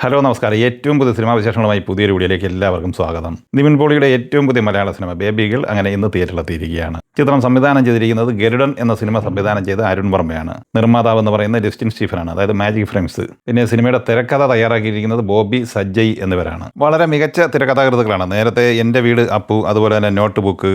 Hello നമസ്കാരം. ഏറ്റവും പുതിയ സിനിമാ വിശേഷങ്ങളുമായി പുതിയൊരു വീഡിയോയിലേക്ക് എല്ലാവർക്കും സ്വാഗതം. നിവിൻ പോളിയുടെ ഏറ്റവും പുതിയ മലയാള സിനിമ ബേബി ഗേൾ അങ്ങനെ ഇന്ന് തിയേറ്ററിലെത്തിയിരിക്കുകയാണ്. ചിത്രം സംവിധാനം ചെയ്തിരിക്കുന്നത് ഗരുഡൻ എന്ന സിനിമ സംവിധാനം ചെയ്ത അരുൺ വർമ്മയാണ്. നിർമ്മാതാവ് എന്ന് പറയുന്നത് ജസ്റ്റിൻ സ്റ്റീഫനാണ്, അതായത് മാജിക് ഫ്രെയിംസ്. പിന്നെ സിനിമയുടെ തിരക്കഥ തയ്യാറാക്കിയിരിക്കുന്നത് ബോബി സജ്ജയ് എന്നിവരാണ്. വളരെ മികച്ച തിരക്കഥാകൃത്തുക്കളാണ്. നേരത്തെ എൻ്റെ വീട് അപ്പു, അതുപോലെ തന്നെ നോട്ട് ബുക്ക്,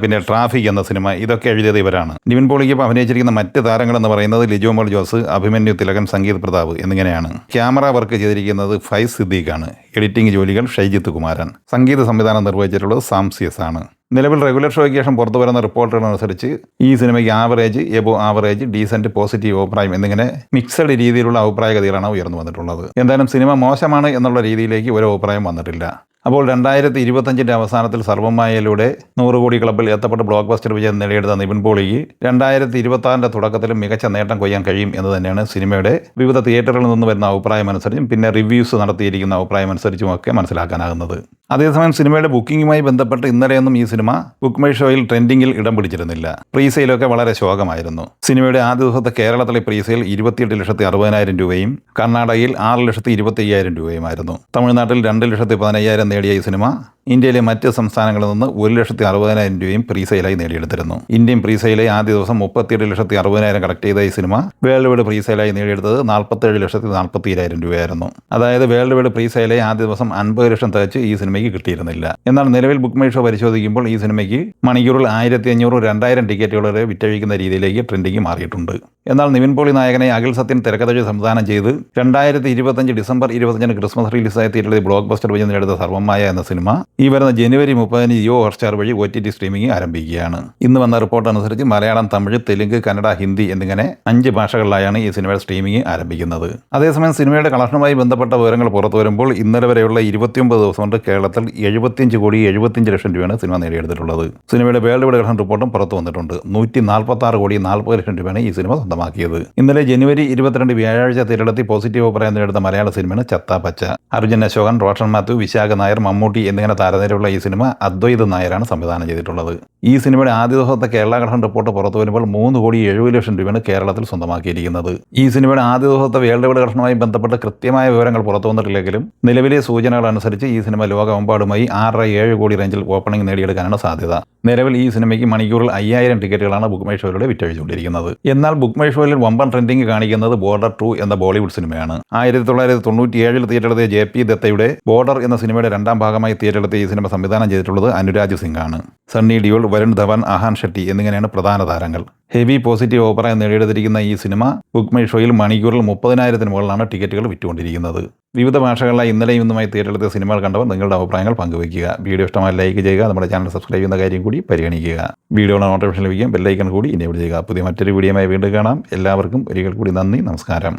പിന്നെ ട്രാഫിക് എന്ന സിനിമ, ഇതൊക്കെ എഴുതിയത് ഇവരാണ്. നിവിൻ പോളിക്ക് അഭിനയിച്ചിരിക്കുന്ന മറ്റ് താരങ്ങളെന്ന് പറയുന്നത് ലിജോ മോൾ ജോസ്, അഭിമന്യു തിലകൻ, സംഗീത് പ്രതാപ് എന്നിങ്ങനെയാണ്. ക്യാമറ വർക്ക് ചെയ്തിരിക്കുന്നത് ഫൈസ് സിദ്ദീഖാണ്. എഡിറ്റിംഗ് ജോലികൾ ഷൈജിത്ത് കുമാരൻ. സംഗീത സംവിധാനം നിർവഹിച്ചിട്ടുള്ളത് സാംസിയസ് ആണ്. നിലവിൽ റെഗുലർ ഷോയ്ക്ക് ശേഷം പുറത്തു വരുന്ന റിപ്പോർട്ടുകൾ അനുസരിച്ച് ഈ സിനിമയ്ക്ക് average, above average, decent, positive അഭിപ്രായം എന്നിങ്ങനെ മിക്സഡ് രീതിയിലുള്ള അഭിപ്രായഗതികളാണ് ഉയർന്നു വന്നിട്ടുള്ളത്. എന്തായാലും സിനിമ മോശമാണ് എന്നുള്ള രീതിയിലേക്ക് ഒരു അഭിപ്രായം വന്നിട്ടില്ല. അപ്പോൾ 2025 അവസാനത്തിൽ സർവ്വമായയിലൂടെ 100 കോടി ക്ലബ്ബിൽ എത്തപ്പെട്ട് ബ്ലോക്ക് ബസ്റ്റർ വിജയം നേടിയെടുത്ത നിവിൻ പോളിക്ക് 2026 തുടക്കത്തിലും മികച്ച നേട്ടം കൊയ്യാൻ കഴിയും എന്ന് തന്നെയാണ് സിനിമയുടെ വിവിധ തിയേറ്ററുകളിൽ നിന്ന് വരുന്ന അഭിപ്രായം അനുസരിച്ചും പിന്നെ റിവ്യൂസ് നടത്തിയിരിക്കുന്ന അഭിപ്രായം അനുസരിച്ചും ഒക്കെ മനസ്സിലാക്കാനാകുന്നത്. അതേസമയം സിനിമയുടെ ബുക്കിംഗുമായി ബന്ധപ്പെട്ട് ഇന്നലെയൊന്നും ഈ സിനിമ ബുക്ക് മൈ ഷോയിൽ ട്രെൻഡിങ്ങിൽ ഇടം പിടിച്ചിരുന്നില്ല. പ്രീസെയിലൊക്കെ വളരെ ശോകമായിരുന്നു. സിനിമയുടെ ആദ്യ ദിവസത്തെ കേരളത്തിലെ പ്രീസെയിൽ 28,60,000 രൂപയും കർണാടകയിൽ 6,25,000 രൂപയുമായിരുന്നു. തമിഴ്നാട്ടിൽ 2,15,000 നേടിയ ഈ സിനിമ ഇന്ത്യയിലെ മറ്റ് സംസ്ഥാനങ്ങളിൽ നിന്ന് 1,60,000 രൂപയും പ്രീസെയിലായി നേടിയെടുത്തിരുന്നു. ഇന്ത്യൻ പ്രീസെയിലെ ആദ്യ ദിവസം 38,60,000 കളക്ട് ചെയ്ത ഈ സിനിമ വേൾഡ് വൈഡ് പ്രീസെയിലായി നേടിയെടുത്തത് 47,40,000 രൂപയായിരുന്നു. അതായത് വേൾഡ് വൈഡ് പ്രീസെയിലെ ആദ്യ ദിവസം 50 ലക്ഷം തികച്ച് ഈ സിനിമയ്ക്ക് കിട്ടിയിരുന്നില്ല. എന്നാൽ നിലവിൽ ബുക്ക് മൈ ഷോ പരിശോധിക്കുമ്പോൾ ഈ സിനിമയ്ക്ക് മണിക്കൂറിൽ 1,500-2,000 ടിക്കറ്റുകൾ വരെ വിറ്റഴിക്കുന്ന രീതിയിലേക്ക് ട്രെൻഡിങ് മാറിയിട്ടുണ്ട്. എന്നാൽ നിവിൻ പോളി നായകനെ അഖിൽ സത്യൻ തിരക്കഥ സംവിധാനം ചെയ്ത് 2025 ഡിസംബർ 25 ക്രിസ്മസ് റിലീസായ തിയേറ്ററിൽ ബ്ലോക്ക് ബസ്റ്റർ വിജയം നേടിയ സർവ്വമായ എന്ന സിനിമ ഈ വരുന്ന ജനുവരി 30 ജിയോ ഹോട്ട്സ്റ്റാർ വഴി OTT സ്ട്രീമിംഗ് ആരംഭിക്കുകയാണ്. ഇന്ന് വന്ന റിപ്പോർട്ട് അനുസരിച്ച് മലയാളം, തമിഴ്, തെലുങ്ക്, കന്നഡ, ഹിന്ദി എന്നിങ്ങനെ 5 ഭാഷകളിലായാണ് ഈ സിനിമയുടെ സ്ട്രീമിംഗ് ആരംഭിക്കുന്നത്. അതേസമയം സിനിമയുടെ കളക്ഷനുമായി ബന്ധപ്പെട്ട വിവരങ്ങൾ പുറത്തു വരുമ്പോൾ ഇന്നലെ വരെയുള്ള 29 ദിവസം കൊണ്ട് കേരളത്തിൽ 75,75,00,000 രൂപയാണ് സിനിമ നേടിയെടുത്തിട്ടുള്ളത്. സിനിമയുടെ വേൾഡ് വൈഡ് കളക്ഷൻ റിപ്പോർട്ടും പുറത്തു വന്നിട്ടുണ്ട്. 146,40,00,000 രൂപയാണ് ഈ സിനിമ സ്വന്തമാക്കിയത്. ഇന്നലെ ജനുവരി 22 വ്യാഴാഴ്ച തിരളത്തി പോസിറ്റീവ് അഭിപ്രായം നേടുന്ന മലയാള സിനിമയാണ് ചത്ത പച്ച. അർജുൻ അശോകൻ, റോഷൻ മാത്യു, വിശാഖ നായർ, മമ്മൂട്ടി എന്നിങ്ങനെ താരനിരയുള്ള ഈ സിനിമ അദ്വൈത് നായരാണ് സംവിധാനം ചെയ്തിട്ടുള്ളത്. ഈ സിനിമയുടെ ആദ്യ ദിവസത്തെ കേരള കളക്ഷൻ റിപ്പോർട്ട് പുറത്തു വരുമ്പോൾ 3,70,00,000 രൂപയാണ് കേരളത്തിൽ സ്വന്തമാക്കിയിരിക്കുന്നത്. ഈ സിനിമയുടെ ആദ്യ ദിവസത്തെ വേൾഡ് വൈഡ് കളക്ഷനുമായി ബന്ധപ്പെട്ട് കൃത്യമായ വിവരങ്ങൾ പുറത്തു വന്നിട്ടില്ലെങ്കിലും നിലവിലെ സൂചനകൾ അനുസരിച്ച് ഈ സിനിമ ലോകമെമ്പാടുമായി 6.7 കോടി റേഞ്ചിൽ ഓപ്പണിംഗ് നേടിയെടുക്കാനാണ് സാധ്യത. നിലവിൽ ഈ സിനിമയ്ക്ക് മണിക്കൂറിൽ 5,000 ടിക്കറ്റുകളാണ് ബുക്ക് മൈ ഷോയിലൂടെ വിറ്റഴിച്ചുകൊണ്ടിരിക്കുന്നത്. എന്നാൽ ബുക്ക് മൈ ഷോയിൽ വമ്പൻ ട്രെൻഡിംഗ് കാണിക്കുന്നത് ബോർഡർ 2 എന്ന ബോളിവുഡ് സിനിമയാണ്. 1997 തിയേറ്ററിലെത്തിയ JP ദത്തയുടെ ബോർഡർ എന്ന സിനിമയുടെ രണ്ടാം ഭാഗമായി തിയേറ്ററിലെത്തിയ ഈ സിനിമ സംവിധാനം ചെയ്തിട്ടുള്ളത് അനുരാജ് സിംഗ് ആണ്. സണ്ണി ഡിയോൾ, വരുൺ ധവൻ, ആഹാൻ ഷെട്ടി എന്നിങ്ങനെയാണ് പ്രധാന താരങ്ങൾ. ഹെവി പോസിറ്റീവ് അഭിപ്രായം നേടിയെടുത്തിരിക്കുന്ന ഈ സിനിമ ബുക്ക് മൈ ഷോയിൽ മണിക്കൂറിൽ 30,000-ന് മുകളിലാണ് ടിക്കറ്റുകൾ വിറ്റുകൊണ്ടിരിക്കുന്നത്. വിവിധ ഭാഷകളിലായി ഇന്നലെയും ഇന്നുമായി തിയേറ്ററിലെത്തിയ സിനിമകൾ കണ്ടവർ നിങ്ങളുടെ അഭിപ്രായങ്ങൾ പങ്കുവയ്ക്കുക. വീഡിയോ ഇഷ്ടമായി ലൈക്ക് ചെയ്യുക. നമ്മുടെ ചാനൽ സബ്സ്ക്രൈബ് ചെയ്യുന്ന കാര്യം കൂടി പരിഗണിക്കുക. വീഡിയോയുടെ നോട്ടിഫിക്കേഷൻ ലഭിക്കാൻ ബെല്ലൈക്കൺ കൂടി എനേബിൾ ചെയ്യുക. പുതിയ മറ്റൊരു വീഡിയോയുമായി വീണ്ടും കാണാം. എല്ലാവർക്കും ഒരിക്കൽ കൂടി നന്ദി, നമസ്കാരം.